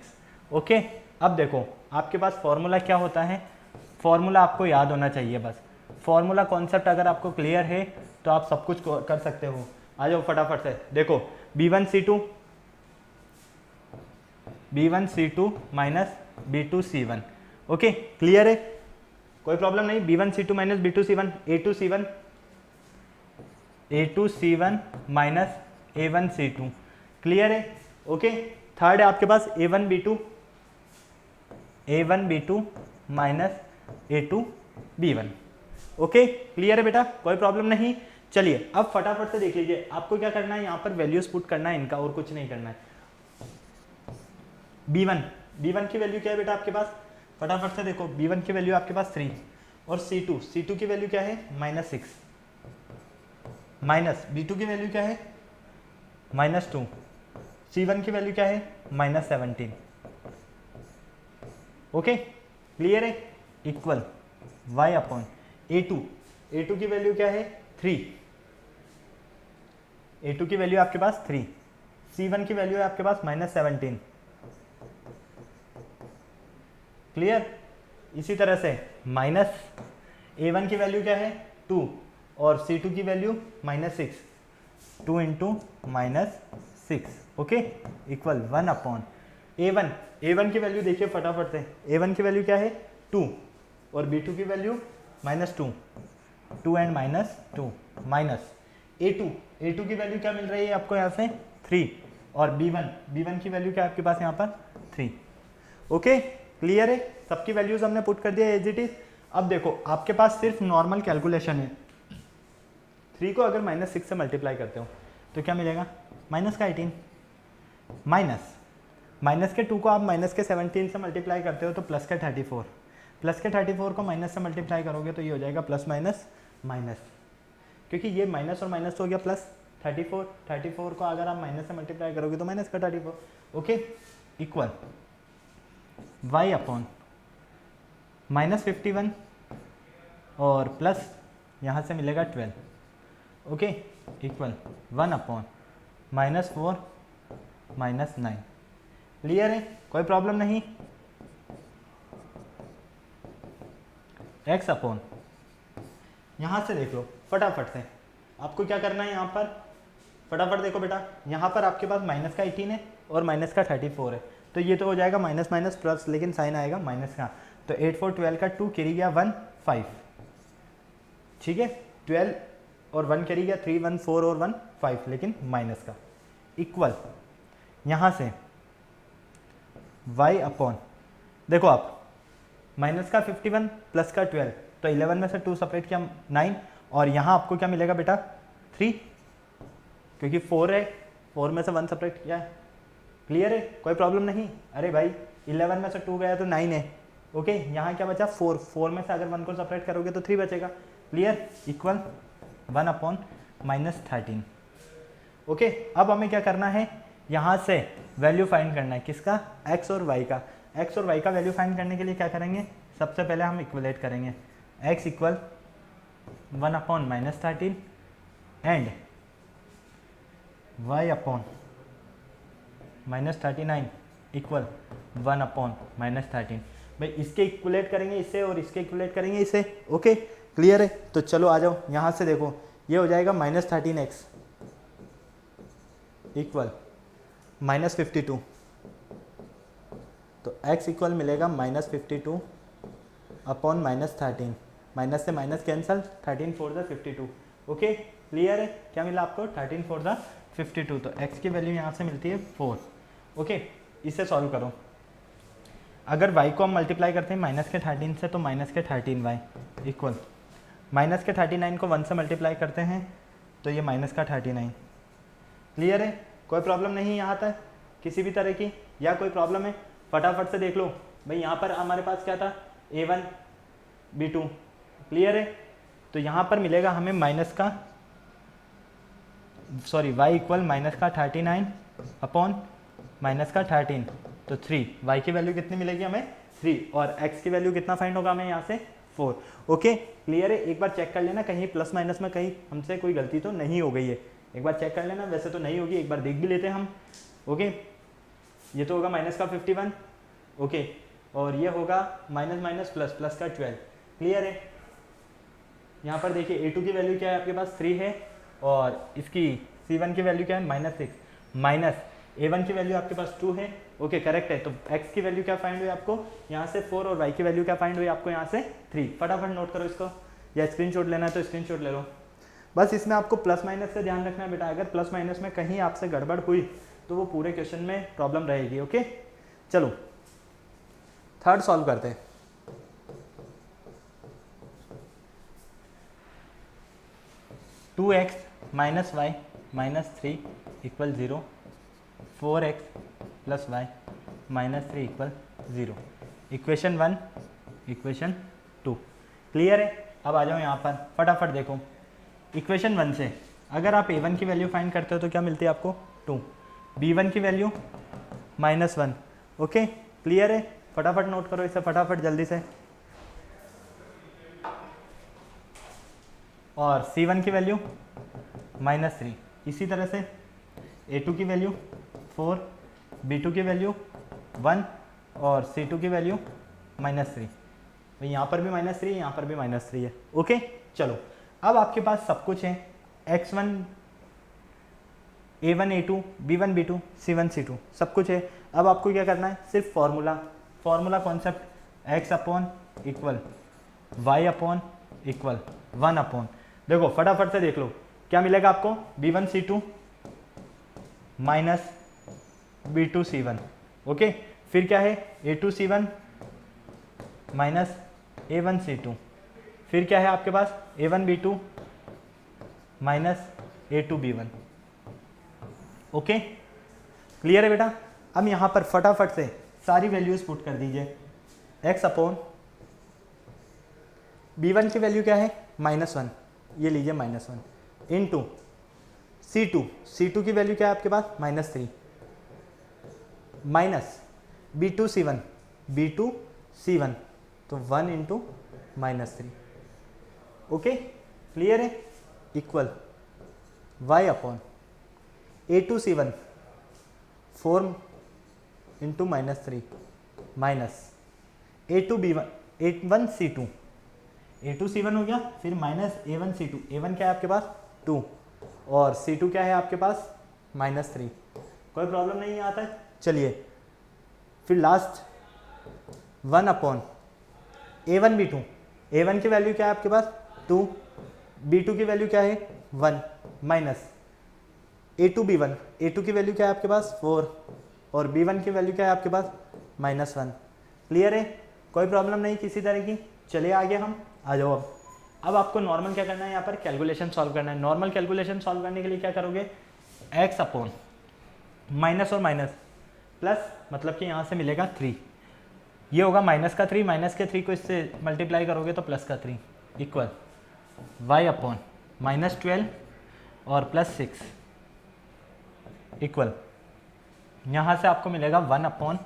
ओके। अब देखो आपके पास फॉर्मूला क्या होता है, फॉर्मूला आपको याद होना चाहिए बस, फॉर्मूला कॉन्सेप्ट अगर आपको क्लियर है तो आप सब कुछ कर सकते हो। आ जाओ फटाफट से, देखो B1 C2 minus B2 C1, okay clear है, कोई प्रॉब्लम नहीं। B1 C2 minus B2 C1, A2 C1 minus A1 C2, clear है, ओके। थर्ड है आपके पास A1 B2 minus A2 B1, okay clear है बेटा, कोई प्रॉब्लम नहीं। चलिए अब फटाफट से देख लीजिए, आपको क्या करना है, यहाँ पर वैल्यूज पुट करना है इनका, और कुछ नहीं करना है। b1 की वैल्यू क्या है बेटा आपके पास, फटाफट से देखो, b1 की वैल्यू आपके पास 3, और c2 की वैल्यू क्या है -6, माइनस b2 की वैल्यू क्या है -2, c1 की वैल्यू क्या है -17। ओके क्लियर है, इक्वल y अपॉन a2 की वैल्यू क्या है 3, a2 की वैल्यू आपके पास 3, c1 की वैल्यू है आपके पास -17। क्लियर, इसी तरह से माइनस a1 की वैल्यू क्या है 2, और c2 की value -6, 2 into -6, okay equal 1 upon a1 की वैल्यू देखिए फटाफट से, a1 की वैल्यू क्या है 2, और b2 की वैल्यू -2, 2 एंड -2, माइनस a2 की वैल्यू क्या मिल रही है आपको यहाँ से 3, और b1 की वैल्यू क्या है आपके पास यहाँ पर 3। ओके क्लियर है, सबकी वैल्यूज हमने पुट कर दिया एज इट इज। अब देखो आपके पास सिर्फ नॉर्मल कैलकुलेशन है, 3 को अगर -6 से मल्टीप्लाई करते हो तो क्या मिलेगा, माइनस का 18, माइनस के 2 को आप माइनस के 17 से मल्टीप्लाई करते हो तो प्लस के 34, प्लस के 34 को माइनस से मल्टीप्लाई करोगे तो ये हो जाएगा प्लस माइनस माइनस, क्योंकि ये माइनस और माइनस हो गया प्लस 34 को अगर आप माइनस से मल्टीप्लाई करोगे तो माइनस का 34। ओके इक्वल y अपॉन -51 और प्लस यहाँ से मिलेगा 12। Okay equal 1 upon -4 -9। क्लियर है, कोई प्रॉब्लम नहीं। x अपॉन, यहाँ से देख लो फटाफट से, आपको क्या करना है यहाँ पर, फटाफट देखो बेटा, यहाँ पर आपके पास माइनस का 18 है और माइनस का 34 है, तो ये तो हो जाएगा माइनस माइनस प्लस, लेकिन साइन आएगा माइनस का, तो 8 4 12 का 2 कैरी गया 1 5, ठीक है 12 और 1 कैरी गया 3 1 4 और 1 5, लेकिन माइनस का, इक्वल यहाँ से y अपॉन, देखो आप माइनस का 51 प्लस का 12, तो 11 में से 2 सेपरेट किया 9, और यहाँ आपको क्या मिलेगा बेटा 3, क्योंकि 4 है, 4 में से 1 सेपरेट किया है। क्लियर है, कोई प्रॉब्लम नहीं। अरे भाई 11 में से 2 गया तो 9 है। ओके यहाँ क्या बचा 4 में से अगर 1 को सेपरेट करोगे तो 3 बचेगा। Clear, equal 1 upon -13। ओके अब हमें क्या करना है, यहाँ से वैल्यू फाइंड करना है, किसका, x और y का। x और y का वैल्यू फाइंड करने के लिए क्या करेंगे, सबसे पहले हम इक्वलेट करेंगे, x equal 1 upon -13 and y upon -39 equal 1 upon -13। भाई इसके इक्वलेट करेंगे इससे और इसके इक्वलेट करेंगे इससे। ओके क्लियर है, तो चलो आ जाओ, यहाँ से देखो ये हो जाएगा -13x इक्वल -52, तो x इक्वल मिलेगा -52 अपॉन -13, माइनस से minus cancel, 13 4 the 52। Okay clear है, क्या मिला आपको 13 4 द 52, तो x की वैल्यू यहाँ से मिलती है 4। ओके इसे सॉल्व करो, अगर y को हम मल्टीप्लाई करते हैं माइनस के 13 से, तो माइनस के 13y इक्वल माइनस के 39 को 1 से मल्टीप्लाई करते हैं तो ये माइनस का 39। क्लियर है, कोई प्रॉब्लम नहीं यहाँ तक किसी भी तरह की, या कोई प्रॉब्लम है फटाफट से देख लो। भाई यहाँ पर हमारे पास क्या था a1 b2, क्लियर है, तो यहाँ पर मिलेगा हमें माइनस का y इक्वल माइनस का 39 अपॉन माइनस का 13, तो 3, y की वैल्यू कितनी मिलेगी हमें 3, और x की वैल्यू कितना फाइंड होगा हमें यहाँ से 4। ओके क्लियर है, एक बार चेक कर लेना कहीं प्लस माइनस में कहीं हमसे कोई गलती तो नहीं हो गई है, एक बार चेक कर लेना, वैसे तो नहीं होगी, एक बार देख भी लेते हैं हम। ओके ये तो होगा माइनस का 51, ओके और ये होगा माइनस माइनस प्लस, प्लस का 12। क्लियर है, यहाँ पर देखिए a2 की वैल्यू क्या है आपके पास 3 है, और इसकी c1 की वैल्यू क्या है -6, माइनस a1 की वैल्यू आपके पास 2 है। ओके करेक्ट है, तो x की वैल्यू क्या फाइंड हुई आपको यहाँ से 4, और y की वैल्यू क्या फाइंड हुई आपको यहाँ से 3। फटाफट नोट करो इसको, या स्क्रीनशॉट लेना है तो स्क्रीनशॉट ले लो। बस इसमें आपको प्लस माइनस से ध्यान रखना है बेटा, अगर प्लस माइनस में कहीं आपसे गड़बड़ हुई तो वो पूरे क्वेश्चन में प्रॉब्लम रहेगी। ओके चलो थर्ड सॉल्व करते हैं। 2x minus y minus 3 equal 0, 4x plus y minus 3 equal 0। Equation 1, equation 2 clear है। अब आ जाओ यहाँ पर फटाफट देखो। इक्वेशन 1 से अगर आप a1 की वैल्यू फाइंड करते हो तो क्या मिलती है आपको 2, b1 की वैल्यू -1। ओके क्लियर है, फटाफट नोट करो इसे फटाफट जल्दी से। और c1 की वैल्यू -3, इसी तरह से a2 की वैल्यू 4, b2 की वैल्यू 1 और c2 की वैल्यू -3। भाई यहाँ पर भी -3 है, यहाँ पर भी -3 है। ओके चलो, अब आपके पास सब कुछ है, x1 a1 a2 b1 b2 c1 c2 सब कुछ है। अब आपको क्या करना है, सिर्फ formula concept x upon equal y upon equal 1 upon, देखो फटाफट से देख लो क्या मिलेगा आपको, b1 c2 minus b2 c1। Okay फिर क्या है, a2 c1 minus a1 c2, फिर क्या है आपके पास a1 b2 minus a2 b1। Okay clear है बेटा। अब यहाँ पर फटाफट से सारी वैल्यूज पुट कर दीजिए। x अपॉन b1 की वैल्यू क्या है -1, ये लीजिए -1 इंटू c2 की वैल्यू क्या है आपके पास -3 माइनस b2 c1 तो 1 इंटू -3। ओके क्लियर है, equal y upon a2 c1 4 into -3 minus a2 b1 a1 c1 हो गया, फिर माइनस a1 c2, a1 क्या है आपके पास 2 और c2 क्या है आपके पास -3। कोई प्रॉब्लम नहीं आता है। चलिए फिर last 1 upon a1 b2, a1 की वैल्यू क्या है आपके पास 2, b2 की वैल्यू क्या है 1 माइनस a2 b1, a2 की वैल्यू क्या है आपके पास 4 और b1 की वैल्यू क्या है आपके पास -1। क्लियर है, कोई प्रॉब्लम नहीं किसी तरह की। चलिए आगे हम आ जाओ। अब आपको नॉर्मल क्या करना है, यहाँ पर कैलकुलेशन सॉल्व करना है। नॉर्मल कैलकुलेशन सॉल्व करने के लिए क्या करोगे, x अपॉन माइनस और माइनस प्लस, मतलब कि यहाँ से मिलेगा 3, ये होगा -3, -3 को इससे मल्टीप्लाई करोगे तो +3 इक्वल y अपॉन -12 और +6 इक्वल, यहाँ से आपको मिलेगा 1 अपॉन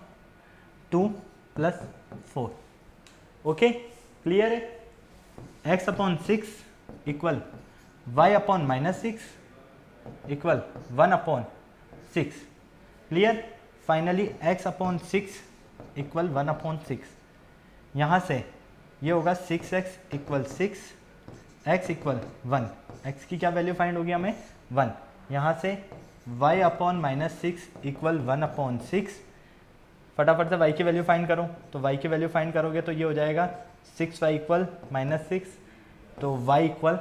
2 + 4। ओके क्लियर है, x upon 6 equal y upon -6 equal 1 upon 6। Clear, finally x upon 6 equal 1 upon 6। यहाँ से ये होगा 6x equal 6, x equal 1, x की क्या वैल्यू फाइंड होगी हमें 1। यहाँ से y अपॉन -6 इक्वल 1 अपॉन 6, फटाफट से y की वैल्यू फाइंड करो। तो y की वैल्यू फाइंड करोगे तो ये हो जाएगा 6y इक्वल -6, तो y इक्वल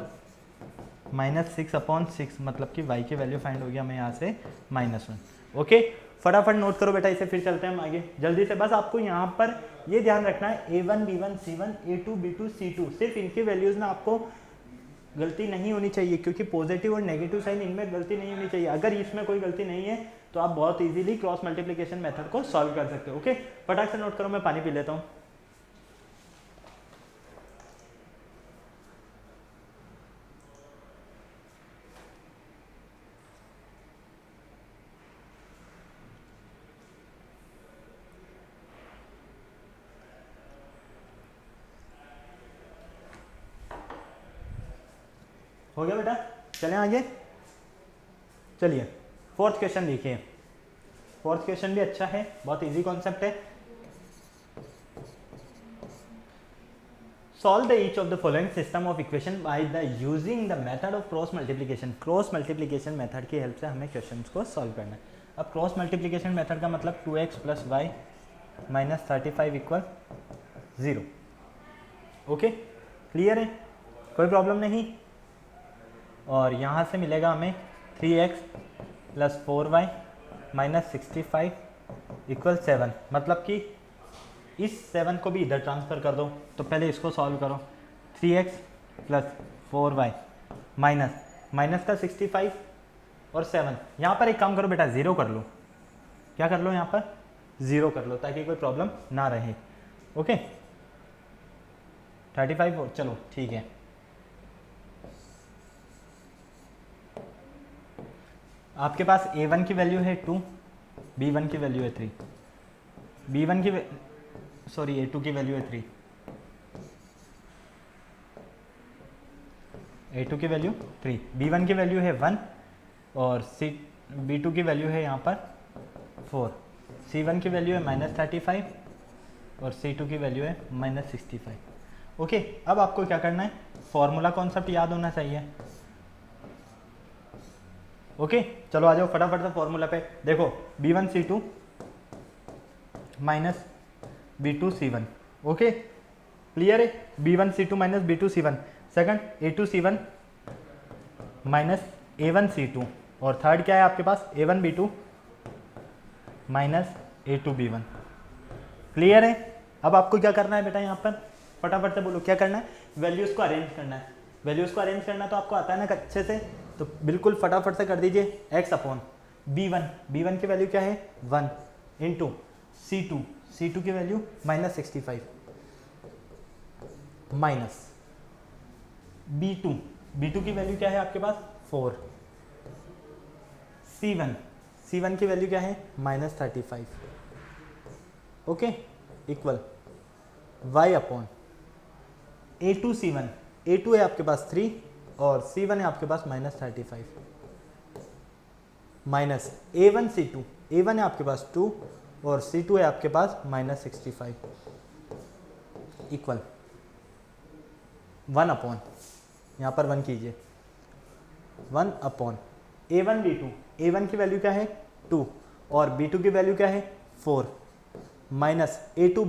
-6 अपॉन 6, मतलब कि y की वैल्यू फाइंड होगी हमें यहाँ से -1। ओके फटाफट नोट करो बेटा, इसे फिर चलते हैं हम आगे जल्दी से। बस आपको यहाँ पर ये ध्यान रखना है a1 b1 c1 a2 b2 c2, सिर्फ इनकी वैल्यूज में आपको गलती नहीं होनी चाहिए, क्योंकि पॉजिटिव और नेगेटिव साइन इनमें गलती नहीं होनी चाहिए। अगर इसमें कोई गलती नहीं है तो आप बहुत इजीली क्रॉस मल्टीप्लिकेशन मेथड को सॉल्व कर सकते हो। ओके फटाक से नोट करो, मैं पानी पी लेता हूँ। हो गया बेटा, चलें आगे। चलिए फोर्थ क्वेश्चन देखिए। फोर्थ क्वेश्चन भी अच्छा है, बहुत इजी कॉन्सेप्ट है। Solve the each of the following system of equation by the using the method of cross multiplication. Cross multiplication method की हेल्प से हमें क्वेश्चन को सॉल्व करना है। अब क्रॉस मल्टीप्लिकेशन मेथड का मतलब 2x + y - 35 equal 0। Okay clear है, कोई प्रॉब्लम नहीं। और यहाँ से मिलेगा हमें 3x + 4y - 65 इक्वल 7, मतलब कि इस 7 को भी इधर ट्रांसफ़र कर दो। तो पहले इसको सॉल्व करो, 3x + 4y - माइनस का 65 और 7। यहाँ पर एक काम करो बेटा, 0 कर लो। क्या कर लो, यहाँ पर 0 कर लो ताकि कोई प्रॉब्लम ना रहे। ओके 35 और चलो ठीक है। आपके पास a1 की वैल्यू है 2, b1 की वैल्यू है 3, b1 की सॉरी a2 की वैल्यू है 3, a2 की वैल्यू 3, b1 की वैल्यू है 1 और b2 की वैल्यू है यहाँ पर 4, c1 की वैल्यू है -35 और c2 की वैल्यू है -65। ओके अब आपको क्या करना है, फॉर्मूला कॉन्सेप्ट याद होना चाहिए। ओके चलो आ जाओ फटाफट से फॉर्मूला पे। देखो b1c2 minus b2c1। Okay clear है, b1c2 minus b2c1। Second a2c1 minus a1c2 और थर्ड क्या है आपके पास a1b2 माइनस a2b1। क्लियर है। अब आपको क्या करना है बेटा, यहाँ पर फटाफट से बोलो क्या करना है, वैल्यूज़ को अरेंज करना है। वैल्यूज़ को अरेंज करना तो आपको आता है ना अच्छे से, तो बिल्कुल फटाफट से कर दीजिए। x अपॉन b1 की वैल्यू क्या है 1 इंटू c2 की वैल्यू -65 माइनस b2 की वैल्यू क्या है आपके पास 4, c1 की वैल्यू क्या है -35। Okay equal y upon a2 है आपके पास 3 और c1 है आपके पास -35 माइनस a1 है आपके पास 2 और c2 है आपके पास -65 इक्वल 1 अपॉन, यहाँ पर 1 कीजिए, 1 अपॉन a1 की वैल्यू क्या है 2 और b2 की वैल्यू क्या है 4 माइनस a2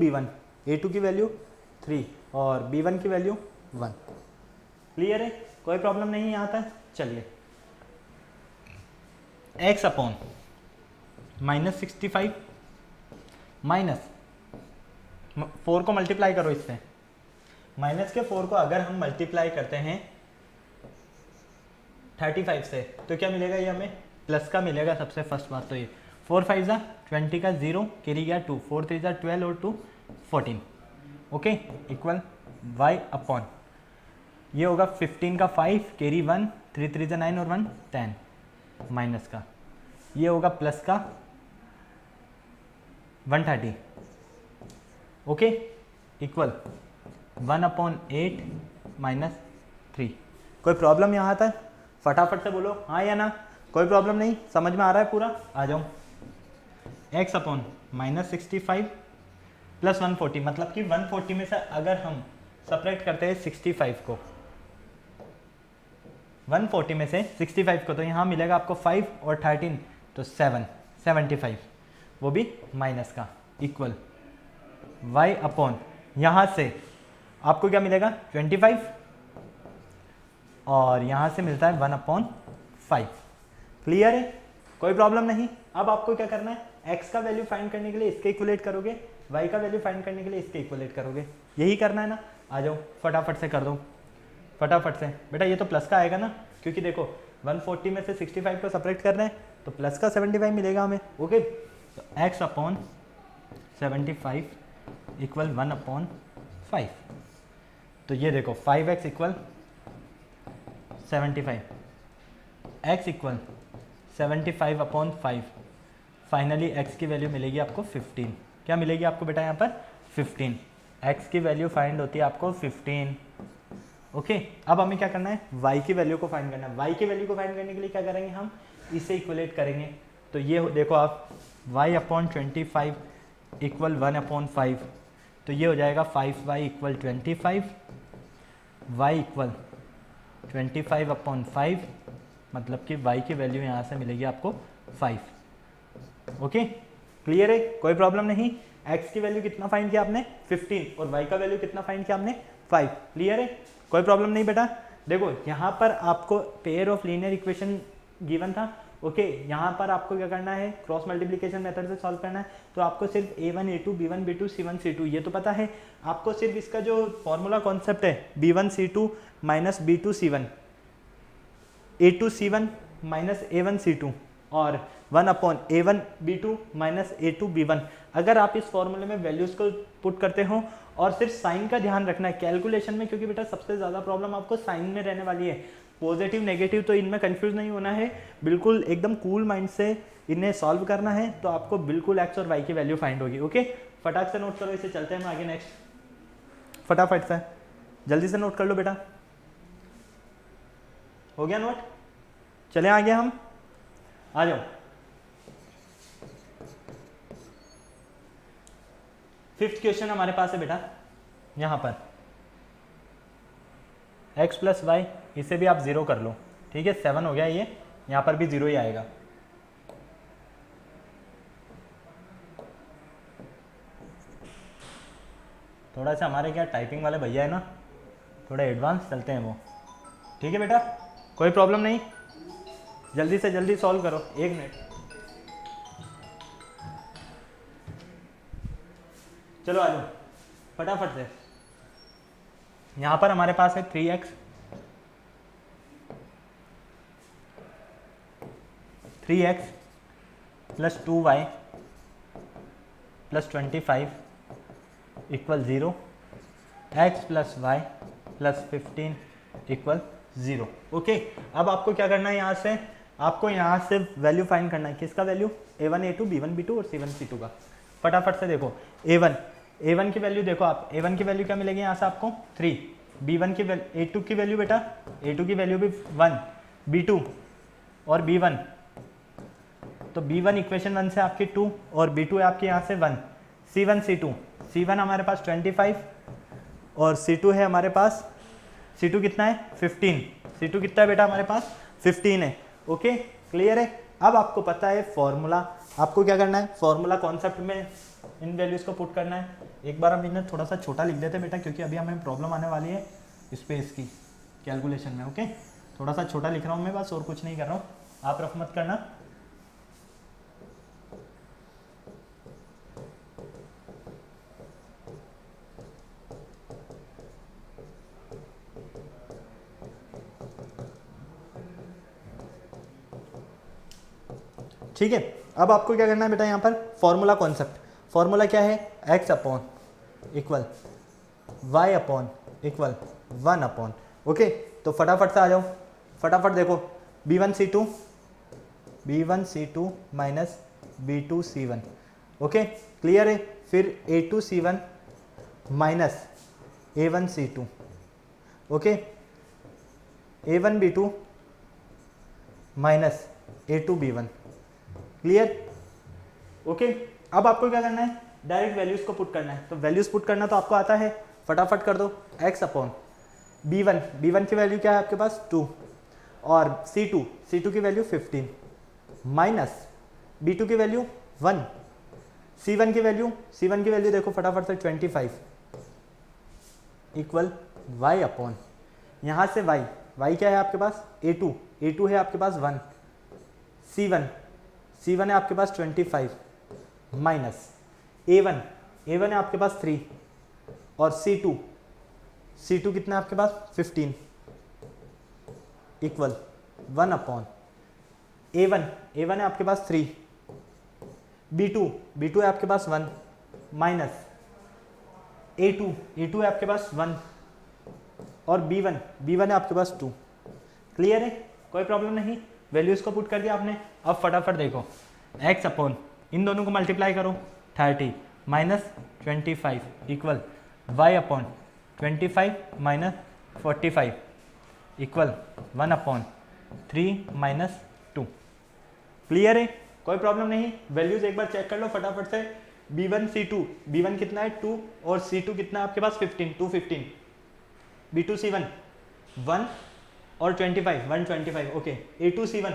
की वैल्यू 3 और b1 की वैल्यू 1। क्लियर है, कोई प्रॉब्लम नहीं है यहाँ तक। चलिए x अपॉन -65 माइनस 4 को मल्टीप्लाई करो इससे, माइनस के 4 को अगर हम मल्टीप्लाई करते हैं 35 से तो क्या मिलेगा, ये हमें प्लस का मिलेगा। सबसे फर्स्ट बात तो ये 4 5 जा 20 का 0 कैरी गया 2, 4 3 जा 12 और 2 14। ओके इक्वल y अपॉन ये होगा 15 का 5 कैरी 1, 3 3 जा 9 और 1 10 माइनस का ये होगा प्लस का 130। Okay equal 1 upon 8 minus 3। कोई प्रॉब्लम यहाँ तक, फटाफट से बोलो हाँ या ना। कोई प्रॉब्लम नहीं, समझ में आ रहा है पूरा, आ जाओ। x अपॉन -65 प्लस 140, मतलब कि 140 में से अगर हम सपरेट करते हैं 65 को, 140 में से 65 को, तो यहाँ मिलेगा आपको 5 और 13 तो 75 वो भी माइनस का इक्वल y अपॉन यहाँ से आपको क्या मिलेगा 25 और यहाँ से मिलता है 1/5। क्लियर है, कोई प्रॉब्लम नहीं। अब आपको क्या करना है, x का वैल्यू फाइंड करने के लिए इसके इक्वलेट करोगे, y का वैल्यू फाइंड करने के लिए इसके इक्वलेट करोगे, यही करना है ना। आ जाओ फटाफट से कर दो, फटाफट से बेटा। ये तो प्लस का आएगा ना, क्योंकि देखो 140 में से 65 को सेपरेट कर रहे हैं तो प्लस का 75 मिलेगा हमें। ओके तो x अपॉन 75 इक्वल 1/5। तो ये देखो 5x equal 75, x equal 75/5। Finally x की वैल्यू मिलेगी आपको 15। क्या मिलेगी आपको बेटा यहाँ पर 15। x की वैल्यू फाइंड होती है आपको 15। ओके अब हमें क्या करना है, y की वैल्यू को फाइंड करना है। y की वैल्यू को फाइंड करने के लिए क्या करेंगे, हम इसे इक्वलेट करेंगे। तो ये देखो आप y/25 इक्वल 1/5, तो ये हो जाएगा 5y इक्वल 25, y इक्वल 25/5, मतलब कि y की वैल्यू यहाँ से मिलेगी आपको 5। ओके क्लियर है, कोई प्रॉब्लम नहीं। x की वैल्यू कितना फाइंड किया आपने 15 और y का वैल्यू कितना फाइंड किया आपने 5। क्लियर है, कोई प्रॉब्लम नहीं बेटा। देखो यहाँ पर आपको pair of linear equation given था। ओके यहाँ पर आपको क्या करना है, क्रॉस मल्टीप्लिकेशन मेथड से सॉल्व करना है। तो आपको सिर्फ a1 a2 b1 b2 c1 c2 ये तो पता है आपको। सिर्फ इसका जो फॉर्मूला कॉन्सेप्ट है b1 c2 minus b2 c1, A2C1 minus A1C2 और 1/A1B2 माइनस A2B1। अगर आप इस फॉर्मूले में वैल्यूज़ को पुट करते हो और सिर्फ साइन का ध्यान रखना है कैलकुलेशन में, क्योंकि बेटा सबसे ज़्यादा प्रॉब्लम आपको साइन में रहने वाली है। पॉजिटिव नेगेटिव तो इनमें कंफ्यूज नहीं होना है, बिल्कुल एकदम कूल माइंड से इन्हें सॉल्व करना है, तो आपको बिल्कुल एक्स और वाई की वैल्यू फाइंड होगी। ओके, फटाक से नोट करो इसे, चलते हैं हम आगे नेक्स्ट। फटाफट से जल्दी से नोट कर लो बेटा, हो गया नोट? चले आगे हम, आ जाओ। फिफ्थ क्वेश्चन हमारे पास है बेटा, यहां पर x प्लस वाई, इसे भी आप 0 कर लो, ठीक है। 7 हो गया ये, यहां पर भी 0 ही आएगा। थोड़ा सा हमारे क्या टाइपिंग वाले भैया है ना, थोड़ा एडवांस चलते हैं वो, ठीक है बेटा, कोई प्रॉब्लम नहीं। जल्दी से जल्दी सॉल्व करो, 1 मिनट। चलो आ जाओ फटाफट से। यहां पर हमारे पास है 3x plus 2y plus 25 equal 0, x plus y plus 15 equal 0। Okay, अब आपको क्या करना है, यहाँ से आपको यहाँ से वैल्यू फाइंड करना है। किसका value? A1 A2 B1 B2 और C1 C2 का। फटाफट से देखो, A1 की वैल्यू देखो आप, A1 की वैल्यू क्या मिलेगी यहाँ से आपको 3, B1 की वैल्यू, A2 की वैल्यू बेटा, A2 की वैल्यू भी 1, B2 और B1, तो B1 इक्वेशन 1 से आपकी 2 और B2 है आपके यहाँ से 1, C1 C2, C1 हमारे पास 25 और C2 है हमारे पास, C2 कितना है 15, C2 कितना है बेटा हमारे पास 15 है। ओके, क्लियर है? अब आपको पता है फॉर्मूला, आपको क्या करना है, फॉर्मूला कॉन्सेप्ट में इन वैल्यूज को पुट करना है। एक बार हम इन्हें थोड़ा सा छोटा लिख देते हैं बेटा, क्योंकि अभी हमें प्रॉब्लम आने वाली है स्पेस की कैलकुलेशन में। ओके, थोड़ा सा छोटा लिख रहा हूँ मैं बस, और कुछ नहीं कर रहा हूँ, आप रफ मत करना। ठीक है, अब आपको क्या करना है बेटा, यहाँ पर फॉर्मूला कॉन्सेप्ट, फॉर्मूला क्या है, x upon equal y upon equal 1 upon. Okay, तो फटाफट से आ जाओ, फटाफट देखो, B1 C2 minus B2 C1। Okay, clear है? फिर A2 C1 minus A1 C2। Okay, A1 B2 minus A2 B1। Clear? Okay, अब आपको क्या करना है, डायरेक्ट वैल्यूज को पुट करना है। तो वैल्यूज पुट करना तो आपको आता है, फटाफट कर दो। x अपॉन B1 की वैल्यू क्या है आपके पास 2 और C2 की वैल्यू 15 माइनस B2 की वैल्यू 1, C1 की वैल्यू देखो फटाफट से 25 इक्वल y अपॉन, यहाँ से y क्या है आपके पास A2 है आपके पास 1, C1 है आपके पास 25 माइनस A1 है आपके पास 3 और C2 कितना है आपके पास 15 इक्वल 1 अपॉन A1 है आपके पास 3, B2 है आपके पास 1 माइनस A2 है आपके पास 1 और B1 है आपके पास 2। क्लियर है? कोई प्रॉब्लम नहीं, वैल्यूज को पुट कर दिया आपने। अब फटाफट देखो, x अपॉन इन दोनों को मल्टीप्लाई करो 30 minus 25 equal y upon 25 minus 45 equal 1 upon 3 minus 2। Clear है? कोई प्रॉब्लम नहीं, वैल्यूज एक बार चेक कर लो फटाफट से। B1 C2, B1 कितना है 2 और C2 कितना है आपके पास 15, 215, B2 C1 1 और 125। ओके, A2 C1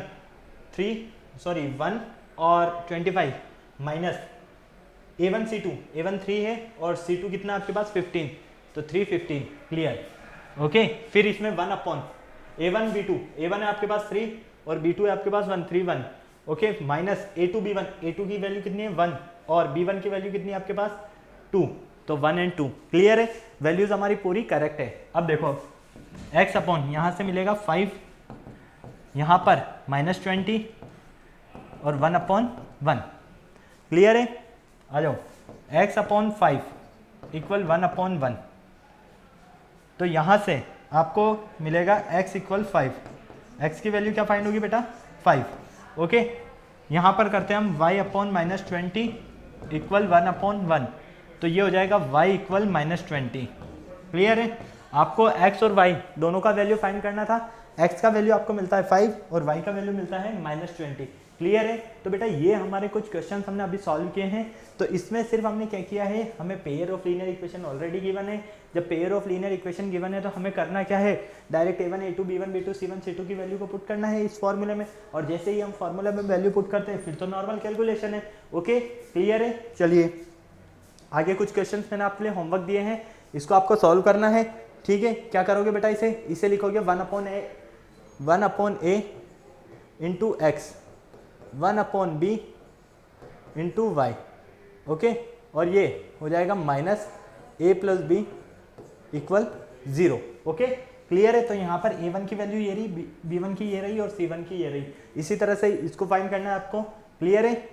1 और 25 माइनस A1 C2, A1 3 है और C2 कितना आपके पास 15, तो 315। क्लियर? ओके, फिर इसमें 1 अपॉन A1 B2, A1 है आपके पास 3 और B2 है आपके पास 1, 3 1। Okay, minus A2 B1, A2 की वैल्यू कितनी है 1 और B1 की वैल्यू कितनी है आपके पास 2, तो 1 और 2। क्लियर है? वैल्यूज हमारी पूरी करेक्ट है। अब देखो x अपॉन यहाँ से मिलेगा 5 यहाँ पर -20 और 1/1। क्लियर है? आ जाओ, x/5 इक्वल 1/1। तो यहाँ से आपको मिलेगा x इक्वल 5। x की वैल्यू क्या फाइंड होगी बेटा? 5। ओके, यहाँ पर करते हैं हम y/-20 इक्वल 1/1। तो ये हो जाएगा y इक्वल -20। क्लियर है? आपको x और y दोनों का वैल्यू फाइंड करना था। x का वैल्यू आपको मिलता है 5 और y का वैल्यू मिलता है -20। क्लियर है? तो बेटा ये हमारे कुछ क्वेश्चन हमने अभी सॉल्व किए हैं। तो इसमें सिर्फ हमने क्या किया है, हमें pair of linear equation already given है। जब pair of linear equation given है तो हमें करना क्या है, direct a1 a2 b1 b2 c1 c2 की वैल्यू को पुट करना है इस फॉर्मूले में। और जैसे ही हम फॉर्मूले में वैल्यू पुट करते हैं फिर तो नॉर्मल कैलकुलेशन है। ओके, क्लियर है? चलिए आगे कुछ क्वेश्चन मैंने आपके लिए होमवर्क दिए हैं, इसको आपको सॉल्व करना है। ठीक है, क्या करोगे बेटा, इसे लिखोगे 1/a into x 1/b into y. Okay, और ये हो जाएगा -a + b equal 0। Okay, clear है? तो यहाँ पर a1 की वैल्यू ये रही, b1 की ये रही और c1 की ये रही। इसी तरह से इसको फाइंड करना है आपको। क्लियर है?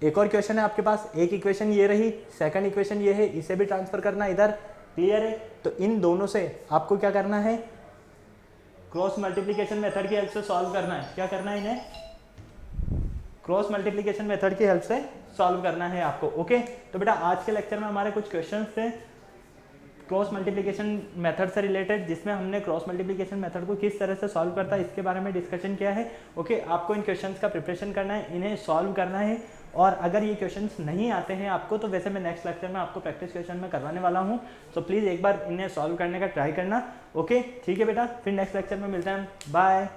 एक और क्वेश्चन है आपके पास, एक इक्वेशन ये रही, सेकंड इक्वेशन ये है, इसे भी ट्रांसफर करना है इधर। क्लियर है? तो इन दोनों से आपको क्या करना है, क्रॉस मल्टीप्लिकेशन मेथड की हेल्प से सॉल्व करना है। क्या करना है, इन्हें क्रॉस मल्टीप्लिकेशन मेथड की हेल्प से सॉल्व करना है आपको। ओके, तो बेटा आज के लेक्चर में हमारे कुछ क्वेश्चंस थे क्रॉस मल्टीप्लिकेशन मेथड से रिलेटेड, जिसमें हमने क्रॉस मल्टीप्लिकेशन मेथड को किस तरह से सॉल्व करता है इसके बारे में डिस्कशन किया है। ओके, आपको इन क्वेश्चंस का प्रिपरेशन करना है, इन्हें सॉल्व करना है। और अगर ये क्वेश्चंस नहीं आते हैं आपको तो वैसे मैं नेक्स्ट लेक्चर में आपको प्रैक्टिस क्वेश्चन में करवाने वाला हूँ। तो प्लीज़ एक बार इन्हें सॉल्व करने का ट्राई करना। ओके, ठीक है बेटा, फिर नेक्स्ट लेक्चर में मिलते हैं हम। बाय।